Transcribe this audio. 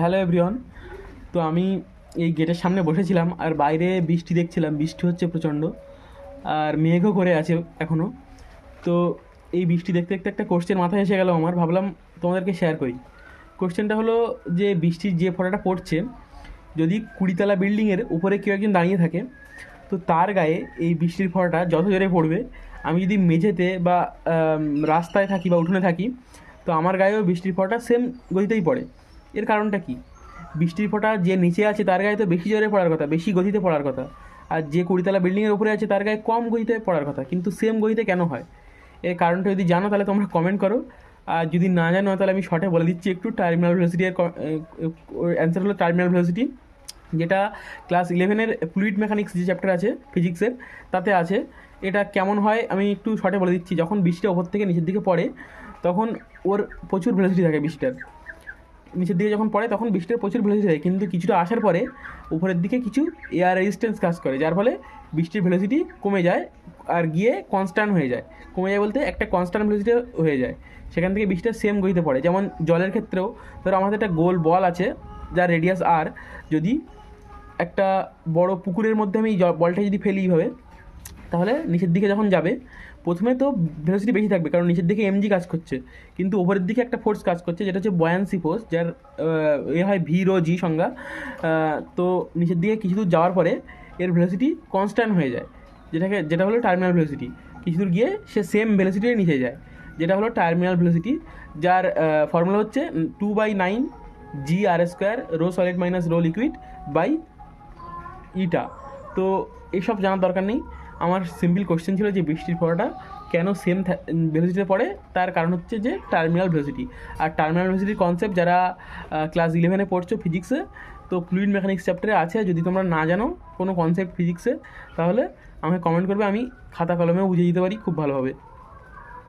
Hello everyone. তো আমি এই গেটের সামনে বসেছিলাম আর বাইরে বৃষ্টি দেখছিলাম, বৃষ্টি হচ্ছে প্রচণ্ড আর মেঘও করে আছে এখনও। তো এই বৃষ্টি দেখতে দেখতে একটা কোশ্চেন মাথায় এসে গেল আমার, ভাবলাম তোমাদেরকে শেয়ার করি। কোশ্চেনটা হলো যে বৃষ্টির যে ফোঁটাটা পড়ছে, যদি 20 তলা বিল্ডিংয়ের উপরে কেউ একজন দাঁড়িয়ে থাকে, তো তার গায়ে এই বৃষ্টির ফোঁটাটা যত জোরে পড়বে, আমি যদি মেঝেতে বা রাস্তায় থাকি বা উঠোনে থাকি, তো আমার গায়েও বৃষ্টির ফোঁটাটা সেম গতিতেই পড়ে। এর কারণটা কী? বৃষ্টির ফোঁটা যে নিচে আছে তার গায়ে তো বেশি জোরে পড়ার কথা, বেশি গতিতে পড়ার কথা, আর যে 20 তলা বিল্ডিংয়ের উপরে আছে তার গায়ে কম গতিতে পড়ার কথা, কিন্তু সেম গতিতে কেন হয়? এর কারণটা যদি জানো তাহলে তোমরা কমেন্ট করো, আর যদি না জানো তাহলে আমি শর্টে বলে দিচ্ছি একটু। টার্মিনাল ভেলোসিটি এর অ্যান্সার হলো টার্মিনাল ভেলোসিটি, যেটা ক্লাস 11-এর ফ্লুইড মেকানিক্স যে চ্যাপ্টার আছে ফিজিক্সের, তাতে আছে। এটা কেমন হয় আমি একটু শর্টে বলে দিচ্ছি। যখন বৃষ্টিটা ওপর থেকে নিচের দিকে পড়ে, তখন ওর প্রচুর ভেলোসিটি থাকে। বৃষ্টিটার নিচের দিকে যখন পড়ে তখন বৃষ্টির প্রচুর ভেলোসিটি থাকে, কিন্তু কিছুটা আসার পরে উপরের দিকে কিছু এয়ার রেজিস্ট্যান্স কাজ করে, যার ফলে বৃষ্টির ভেলোসিটি কমে যায় আর গিয়ে কনস্ট্যান্ট হয়ে যায়। কমে যায় বলতে একটা কনস্ট্যান্ট ভেলোসিটি হয়ে যায়, সেখান থেকে বৃষ্টিটা সেম গতিতে পড়ে। যেমন জলের ক্ষেত্রেও ধরো আমাদের একটা গোল বল আছে যার রেডিয়াস আর, যদি একটা বড় পুকুরের মধ্যে আমি বলটা যদি ফেলি এইভাবে, তাহলে নিচের দিকে যখন যাবে প্রথমে তো ভেলোসিটি বেশি থাকবে, কারণ নিচের দিকে এমজি কাজ করছে, কিন্তু ওপরের দিকে একটা ফোর্স কাজ করছে যেটা হচ্ছে বয়ান্সি ফোর্স, যার এ হয় ভি রো জি সংজ্ঞা। তো নিচের দিকে কিছু দূর যাওয়ার পরে এর ভেলোসিটি কনস্ট্যান্ট হয়ে যায়, যেটা হলো টার্মিনাল ভেলোসিটি। কিছু দূর গিয়ে সে সেম ভেলোসিটির নিচে যায়, যেটা হলো টার্মিনাল ভেলোসিটি, যার ফর্মুলা হচ্ছে 2/9 g r square rho solid minus rho liquid by eta. তো এইসব জানার দরকার নেই। আমার সিম্পল কোশ্চেন ছিল যে বৃষ্টির ফোঁটাটা কেন সেম ভেলোসিটিতে পড়ে, তার কারণ হচ্ছে যে টার্মিনাল ভেলোসিটি। আর টার্মিনাল ভেলোসিটির কনসেপ্ট যারা ক্লাস 11-এ পড়ছো ফিজিক্সে, তো ফ্লুইড মেকানিক্স চ্যাপ্টারে আছে। যদি তোমরা না জানো কোনো কনসেপ্ট ফিজিক্সে, তাহলে আমাকে কমেন্ট করবে, আমি খাতা কলমেও বুঝিয়ে দিতে পারি খুব ভালোভাবে।